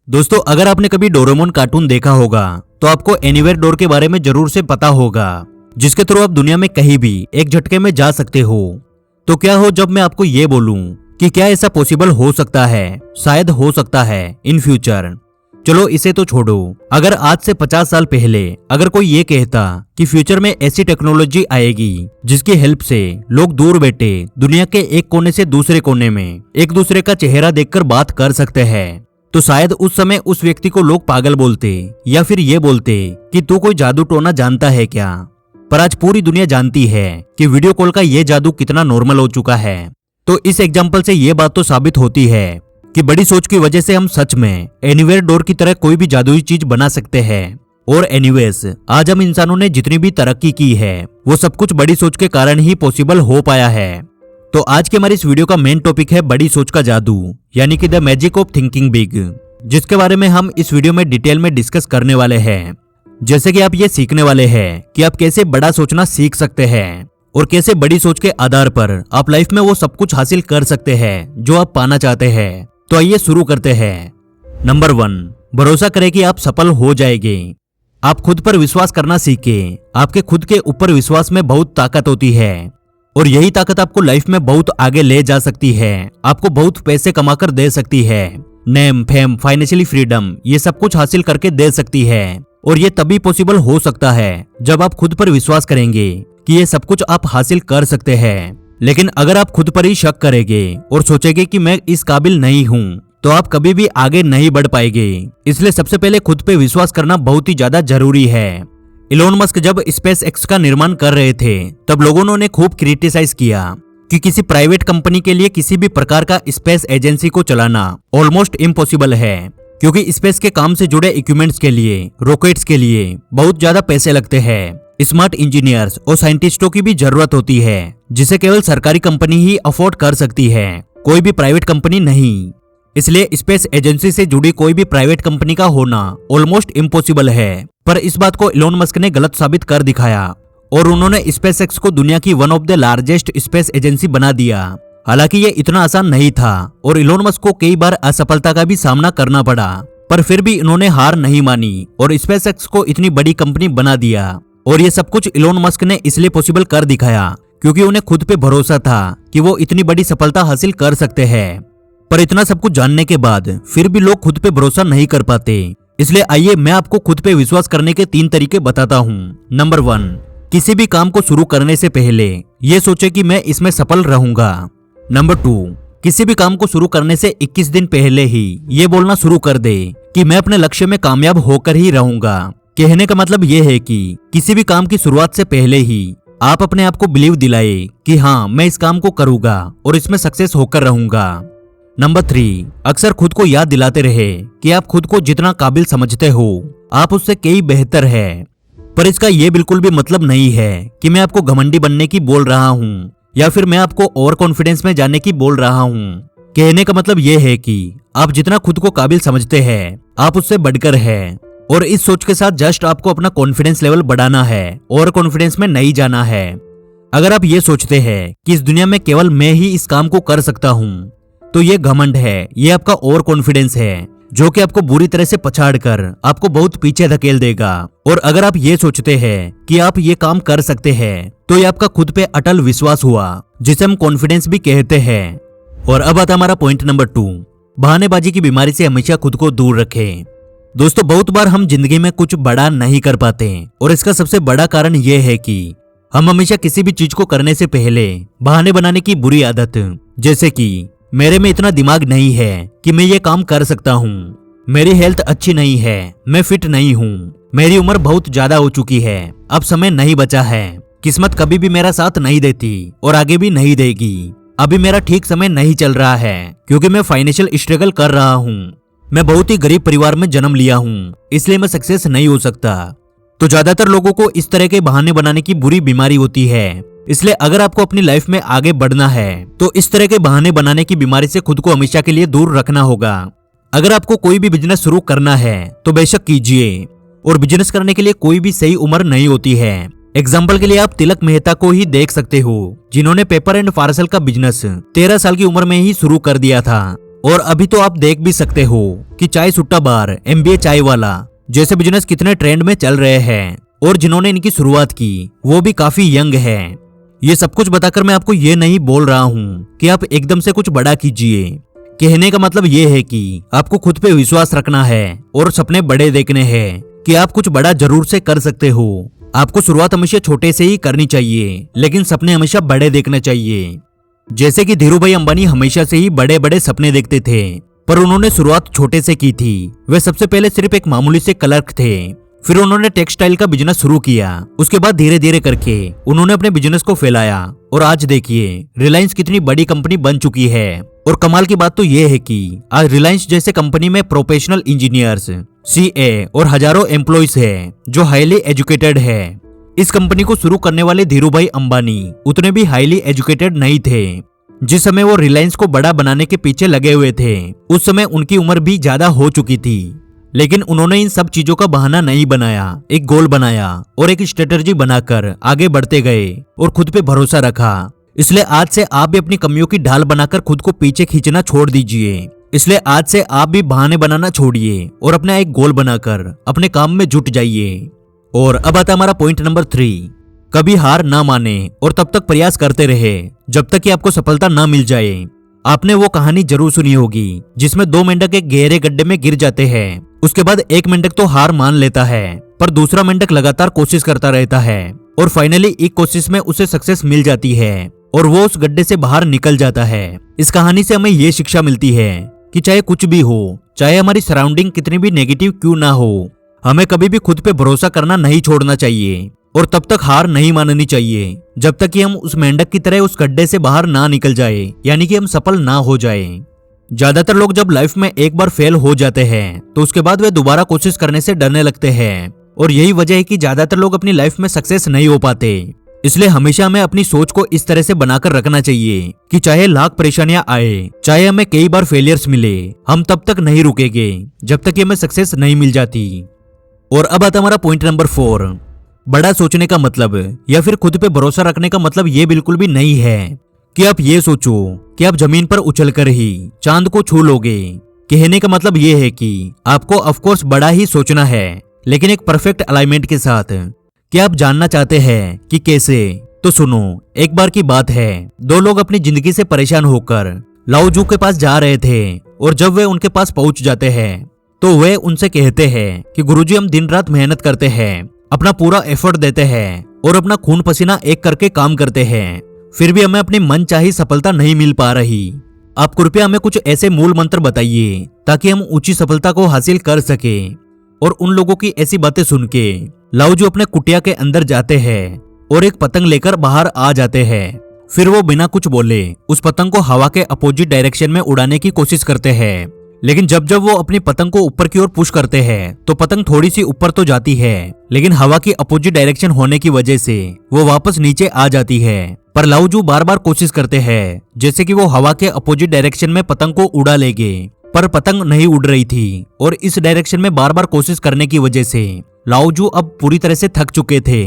दोस्तों, अगर आपने कभी डोरेमोन कार्टून देखा होगा तो आपको एनीवेयर डोर के बारे में जरूर से पता होगा, जिसके थ्रू आप दुनिया में कहीं भी एक झटके में जा सकते हो। तो क्या हो जब मैं आपको ये बोलूं कि क्या ऐसा पॉसिबल हो सकता है, शायद हो सकता है इन फ्यूचर। चलो इसे तो छोड़ो, अगर आज से 50 साल पहले अगर कोई ये कहता कि फ्यूचर में ऐसी टेक्नोलॉजी आएगी जिसकी हेल्प से लोग दूर बैठे दुनिया के एक कोने से दूसरे कोने में एक दूसरे का चेहरा देखकर बात कर सकते हैं, तो शायद उस समय उस व्यक्ति को लोग पागल बोलते या फिर ये बोलते कि तू कोई जादू टोना जानता है क्या। पर आज पूरी दुनिया जानती है कि वीडियो कॉल का ये जादू कितना नॉर्मल हो चुका है। तो इस एग्जाम्पल से ये बात तो साबित होती है कि बड़ी सोच की वजह से हम सच में एनीवेयर डोर की तरह कोई भी जादुई चीज बना सकते हैं। और एनीवेज, आज हम इंसानों ने जितनी भी तरक्की की है वो सब कुछ बड़ी सोच के कारण ही पॉसिबल हो पाया है। तो आज के हमारी इस वीडियो का मेन टॉपिक है बड़ी सोच का जादू, यानी कि the magic of thinking big, जिसके बारे में हम इस वीडियो में डिटेल में डिस्कस करने वाले हैं। जैसे कि आप ये सीखने वाले हैं कि आप कैसे बड़ा सोचना सीख सकते हैं और कैसे बड़ी सोच के आधार पर आप लाइफ में वो सब कुछ हासिल कर सकते हैं जो आप पाना चाहते हैं। तो आइए शुरू करते हैं। नंबर 1, भरोसा करें कि आप सफल हो जाएंगे। आप खुद पर विश्वास करना सीखें। आपके खुद के ऊपर विश्वास में बहुत ताकत होती है और यही ताकत आपको लाइफ में बहुत आगे ले जा सकती है, आपको बहुत पैसे कमाकर दे सकती है, नेम, फेम, फाइनेंशियली फ्रीडम, ये सब कुछ हासिल करके दे सकती है। और ये तभी पॉसिबल हो सकता है जब आप खुद पर विश्वास करेंगे कि ये सब कुछ आप हासिल कर सकते हैं। लेकिन अगर आप खुद पर ही शक करेंगे और सोचेंगे कि मैं इस काबिल नहीं हूँ, तो आप कभी भी आगे नहीं बढ़ पाएंगे। इसलिए सबसे पहले खुद पे विश्वास करना बहुत ही ज्यादा जरूरी है। इलोन मस्क जब स्पेस एक्स का निर्माण कर रहे थे तब लोगों ने उन्हें खूब क्रिटिसाइज किया कि किसी प्राइवेट कंपनी के लिए किसी भी प्रकार का स्पेस एजेंसी को चलाना ऑलमोस्ट इम्पॉसिबल है, क्योंकि स्पेस के काम से जुड़े इक्विपमेंट्स के लिए, रॉकेट्स के लिए बहुत ज्यादा पैसे लगते हैं। स्मार्ट इंजीनियर्स और साइंटिस्टों की भी जरूरत होती है, जिसे केवल सरकारी कंपनी ही अफोर्ड कर सकती है, कोई भी प्राइवेट कंपनी नहीं। इसलिए स्पेस एजेंसी से जुड़ी कोई भी प्राइवेट कंपनी का होना ऑलमोस्ट इम्पॉसिबल है। पर इस बात को इलोन मस्क ने गलत साबित कर दिखाया और उन्होंने स्पेसएक्स को दुनिया की one of the largest space agency बना दिया। हालांकि ये इतना आसान नहीं था और इलोन मस्क को कई बार असफलता का भी सामना करना पड़ा, पर फिर भी इन्होंने हार नहीं मानी और स्पेसएक्स को इतनी बड़ी कंपनी बना दिया। और ये सब कुछ इलोन मस्क ने इसलिए पॉसिबल कर दिखाया क्योंकि उन्हें खुद पे भरोसा था कि वो इतनी बड़ी सफलता हासिल कर सकते हैं। पर इतना सब कुछ जानने के बाद फिर भी लोग खुद पे भरोसा नहीं कर पाते। इसलिए आइए मैं आपको खुद पे विश्वास करने के 3 तरीके बताता हूँ। नंबर 1, किसी भी काम को शुरू करने से पहले ये सोचे कि मैं इसमें सफल रहूंगा। नंबर 2, किसी भी काम को शुरू करने से 21 दिन पहले ही ये बोलना शुरू कर दे कि मैं अपने लक्ष्य में कामयाब होकर ही रहूंगा। कहने का मतलब ये है कि किसी भी काम की शुरुआत से पहले ही आप अपने आप को बिलीव दिलाए कि हाँ, मैं इस काम को करूंगा और इसमें सक्सेस होकर रहूंगा। नंबर 3, अक्सर खुद को याद दिलाते रहे कि आप खुद को जितना काबिल समझते हो आप उससे कई बेहतर है। पर इसका ये बिल्कुल भी मतलब नहीं है कि मैं आपको घमंडी बनने की बोल रहा हूँ या फिर मैं आपको ओवर कॉन्फिडेंस में जाने की बोल रहा हूँ। कहने का मतलब ये है कि आप जितना खुद को काबिल समझते हैं आप उससे बढ़कर है। और इस सोच के साथ जस्ट आपको अपना कॉन्फिडेंस लेवल बढ़ाना है, ओवर कॉन्फिडेंस में नहीं जाना है। अगर आप ये सोचते हैं कि इस दुनिया में केवल मैं ही इस काम को कर सकता हूँ, तो ये घमंड है, ये आपका ओवर कॉन्फिडेंस है जो कि आपको बुरी तरह से पछाड़कर आपको बहुत पीछे धकेल देगा। और अगर आप ये सोचते हैं कि आप ये काम कर सकते हैं, तो ये आपका खुद पे अटल विश्वास हुआ, जिसे हम कॉन्फिडेंस भी कहते हैं। और अब आता हमारा पॉइंट नंबर 2, बहानेबाजी की बीमारी से हमेशा खुद को दूर रखें। दोस्तों, बहुत बार हम जिंदगी में कुछ बड़ा नहीं कर पाते और इसका सबसे बड़ा कारण यह है कि हम हमेशा किसी भी चीज को करने से पहले बहाने बनाने की बुरी आदत, जैसे कि मेरे में इतना दिमाग नहीं है कि मैं ये काम कर सकता हूँ, मेरी हेल्थ अच्छी नहीं है, मैं फिट नहीं हूँ, मेरी उम्र बहुत ज्यादा हो चुकी है, अब समय नहीं बचा है, किस्मत कभी भी मेरा साथ नहीं देती और आगे भी नहीं देगी, अभी मेरा ठीक समय नहीं चल रहा है क्योंकि मैं फाइनेंशियल स्ट्रगल कर रहा हूँ, मैं बहुत ही गरीब परिवार में जन्म लिया हूँ, इसलिए मैं सक्सेस नहीं हो सकता। तो ज्यादातर लोगों को इस तरह के बहाने बनाने की बुरी बीमारी होती है। इसलिए अगर आपको अपनी लाइफ में आगे बढ़ना है तो इस तरह के बहाने बनाने की बीमारी से खुद को हमेशा के लिए दूर रखना होगा। अगर आपको कोई भी बिजनेस शुरू करना है तो बेशक कीजिए, और बिजनेस करने के लिए कोई भी सही उम्र नहीं होती है। एग्जाम्पल के लिए आप तिलक मेहता को ही देख सकते हो, जिन्होंने पेपर एंड पार्सल का बिजनेस 13 साल की उम्र में ही शुरू कर दिया था और अभी तो आप देख भी सकते हो कि चाय सुट्टा बार, MBA चाय वाला जैसे बिजनेस कितने ट्रेंड में चल रहे हैं और जिन्होंने इनकी शुरुआत की वो भी काफी यंग है। ये सब कुछ बताकर मैं आपको ये नहीं बोल रहा हूँ कि आप एकदम से कुछ बड़ा कीजिए। कहने का मतलब ये है कि आपको खुद पे विश्वास रखना है और सपने बड़े देखने हैं कि आप कुछ बड़ा जरूर से कर सकते हो। आपको शुरुआत हमेशा छोटे से ही करनी चाहिए, लेकिन सपने हमेशा बड़े देखने चाहिए। जैसे कि धीरूभाई अंबानी हमेशा से ही बड़े बड़े सपने देखते थे, पर उन्होंने शुरुआत छोटे से की थी। वे सबसे पहले सिर्फ एक मामूली से क्लर्क थे, फिर उन्होंने टेक्सटाइल का बिजनेस शुरू किया। उसके बाद धीरे धीरे करके उन्होंने अपने बिजनेस को फैलाया और आज देखिए रिलायंस कितनी बड़ी कंपनी बन चुकी है। और कमाल की बात तो ये है कि आज रिलायंस जैसे कंपनी में प्रोफेशनल इंजीनियर्स, CA और हजारों एम्प्लॉइज है जो हाईली एजुकेटेड है। इस कंपनी को शुरू करने वाले धीरूभाई अंबानी उतने भी हाईली एजुकेटेड नहीं थे। जिस समय वो रिलायंस को बड़ा बनाने के पीछे लगे हुए थे उस समय उनकी उम्र भी ज्यादा हो चुकी थी, लेकिन उन्होंने इन सब चीजों का बहाना नहीं बनाया, एक गोल बनाया और एक स्ट्रेटजी बनाकर आगे बढ़ते गए और खुद पे भरोसा रखा। इसलिए आज से आप भी अपनी कमियों की ढाल बनाकर खुद को पीछे खींचना छोड़ दीजिए। इसलिए आज से आप भी बहाने बनाना छोड़िए और अपना एक गोल बनाकर अपने काम में जुट जाइए। और अब आता हमारा पॉइंट नंबर 3, कभी हार ना माने और तब तक प्रयास करते रहे जब तक कि आपको सफलता ना मिल जाए। आपने वो कहानी जरूर सुनी होगी जिसमें 2 मेंढक एक गहरे गड्ढे में गिर जाते हैं। उसके बाद एक मेंढक तो हार मान लेता है, पर दूसरा मेंढक लगातार कोशिश करता रहता है और फाइनली एक कोशिश में उसे सक्सेस मिल जाती है और वो उस गड्ढे से बाहर निकल जाता है। इस कहानी से हमें ये शिक्षा मिलती है कि चाहे कुछ भी हो, चाहे हमारी सराउंडिंग कितनी भी नेगेटिव क्यों ना हो, हमें कभी भी खुद पे भरोसा करना नहीं छोड़ना चाहिए और तब तक हार नहीं माननी चाहिए जब तक कि हम उस मेंढक की तरह उस गड्ढे से बाहर ना निकल जाए, यानी कि हम सफल ना हो जाए। ज्यादातर लोग जब लाइफ में एक बार फेल हो जाते हैं तो उसके बाद वे दोबारा कोशिश करने से डरने लगते हैं और यही वजह है कि ज्यादातर लोग अपनी लाइफ में सक्सेस नहीं हो पाते। इसलिए हमेशा हमें अपनी सोच को इस तरह से बनाकर रखना चाहिए कि चाहे लाख परेशानियां आए, चाहे हमें कई बार फेलियर्स मिले, हम तब तक नहीं रुकेंगे जब तक कि हमें सक्सेस नहीं मिल जाती। और अब आता हमारा पॉइंट नंबर 4, बड़ा सोचने का मतलब या फिर खुद पे भरोसा रखने का मतलब ये बिल्कुल भी नहीं है कि आप ये सोचो कि आप जमीन पर उछलकर ही चांद को छू लोगे। कहने का मतलब ये है कि आपको ऑफकोर्स बड़ा ही सोचना है, लेकिन एक परफेक्ट अलाइनमेंट के साथ। क्या आप जानना चाहते हैं कि कैसे? तो सुनो, एक बार की बात है, 2 लोग अपनी जिंदगी से परेशान होकर लाओ जू के पास जा रहे थे और जब वे उनके पास पहुंच जाते हैं तो वे उनसे कहते हैं कि गुरुजी हम दिन रात मेहनत करते हैं, अपना पूरा एफर्ट देते हैं और अपना खून पसीना एक करके काम करते हैं, फिर भी हमें अपनी मनचाही सफलता नहीं मिल पा रही। आप कृपया हमें कुछ ऐसे मूल मंत्र बताइए ताकि हम ऊंची सफलता को हासिल कर सके। और उन लोगों की ऐसी बातें सुन के लाओजू अपने कुटिया के अंदर जाते हैं और एक पतंग लेकर बाहर आ जाते हैं। फिर वो बिना कुछ बोले उस पतंग को हवा के अपोजिट डायरेक्शन में उड़ाने की कोशिश करते हैं, लेकिन जब जब वो अपनी पतंग को ऊपर की ओर पुश करते हैं तो पतंग थोड़ी सी ऊपर तो जाती है, लेकिन हवा की अपोजिट डायरेक्शन होने की वजह से वो वापस नीचे आ जाती है। पर लाओजू बार बार कोशिश करते हैं जैसे कि वो हवा के अपोजिट डायरेक्शन में पतंग को उड़ा लेंगे, पर पतंग नहीं उड़ रही थी और इस डायरेक्शन में बार बार कोशिश करने की वजह से लाओजू अब पूरी तरह से थक चुके थे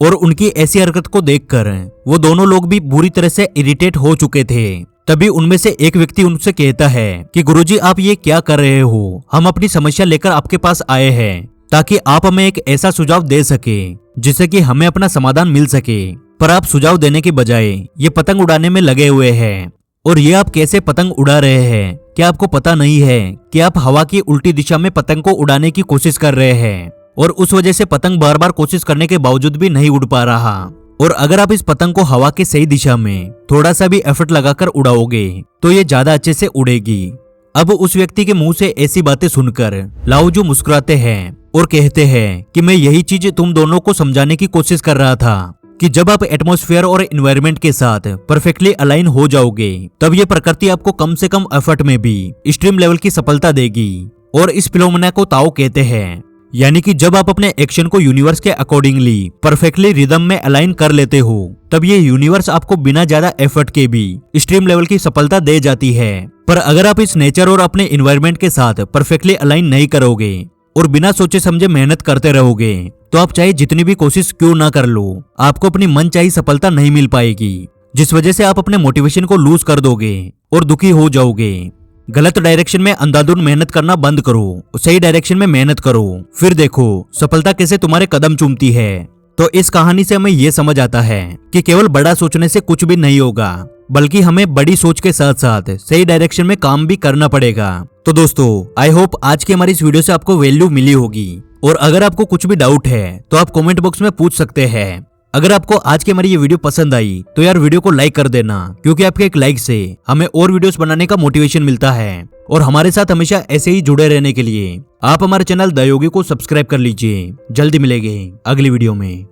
और उनकी ऐसी हरकत को देखकर वो दोनों लोग भी बुरी तरह से इरिटेट हो चुके थे। तभी उनमें से एक व्यक्ति उनसे कहता है कि गुरुजी आप ये क्या कर रहे हो, हम अपनी समस्या लेकर आपके पास आए हैं ताकि आप हमें एक ऐसा सुझाव दे सके जिससे कि हमें अपना समाधान मिल सके, पर आप सुझाव देने के बजाय ये पतंग उड़ाने में लगे हुए हैं। और ये आप कैसे पतंग उड़ा रहे हैं? क्या आपको पता नहीं है कि आप हवा की उल्टी दिशा में पतंग को उड़ाने की कोशिश कर रहे हैं और उस वजह से पतंग बार बार कोशिश करने के बावजूद भी नहीं उड़ पा रहा। और अगर आप इस पतंग को हवा के सही दिशा में थोड़ा सा भी एफर्ट लगाकर उड़ाओगे तो ये ज्यादा अच्छे से उड़ेगी। अब उस व्यक्ति के मुंह से ऐसी बातें सुनकर लाओजू मुस्कुराते हैं और कहते हैं कि मैं यही चीज तुम दोनों को समझाने की कोशिश कर रहा था कि जब आप एटमॉस्फेयर और एनवायरनमेंट के साथ परफेक्टली अलाइन हो जाओगे तब ये प्रकृति आपको कम से कम एफर्ट में भी एक्सट्रीम लेवल की सफलता देगी। और इस फिनोमेना को ताओ कहते हैं, यानी कि जब आप अपने एक्शन को यूनिवर्स के अकॉर्डिंगली परफेक्टली रिदम में अलाइन कर लेते हो तब ये यूनिवर्स आपको बिना ज्यादा एफर्ट के भी एक्सट्रीम लेवल की सफलता दे जाती है। पर अगर आप इस नेचर और अपने एनवायरनमेंट के साथ परफेक्टली अलाइन नहीं करोगे और बिना सोचे समझे मेहनत करते रहोगे तो आप चाहे जितनी भी कोशिश क्यों ना कर लो, आपको अपनी मनचाही सफलता नहीं मिल पाएगी, जिस वजह से आप अपने मोटिवेशन को लूज कर दोगे और दुखी हो जाओगे। गलत डायरेक्शन में अंधाधुंध मेहनत करना बंद करो, सही डायरेक्शन में मेहनत करो, फिर देखो सफलता कैसे तुम्हारे कदम चूमती है। तो इस कहानी से हमें ये समझ आता है कि केवल बड़ा सोचने से कुछ भी नहीं होगा, बल्कि हमें बड़ी सोच के साथ साथ सही डायरेक्शन में काम भी करना पड़ेगा। तो दोस्तों, आई होप आज की हमारी इस वीडियो से आपको वैल्यू मिली होगी, और अगर आपको कुछ भी डाउट है तो आप कमेंट बॉक्स में पूछ सकते हैं। अगर आपको आज की हमारी ये वीडियो पसंद आई तो यार वीडियो को लाइक कर देना, क्योंकि आपके एक लाइक से हमें और वीडियोस बनाने का मोटिवेशन मिलता है। और हमारे साथ हमेशा ऐसे ही जुड़े रहने के लिए आप हमारे चैनल द योगी को सब्सक्राइब कर लीजिए। जल्दी मिलेंगे अगली वीडियो में।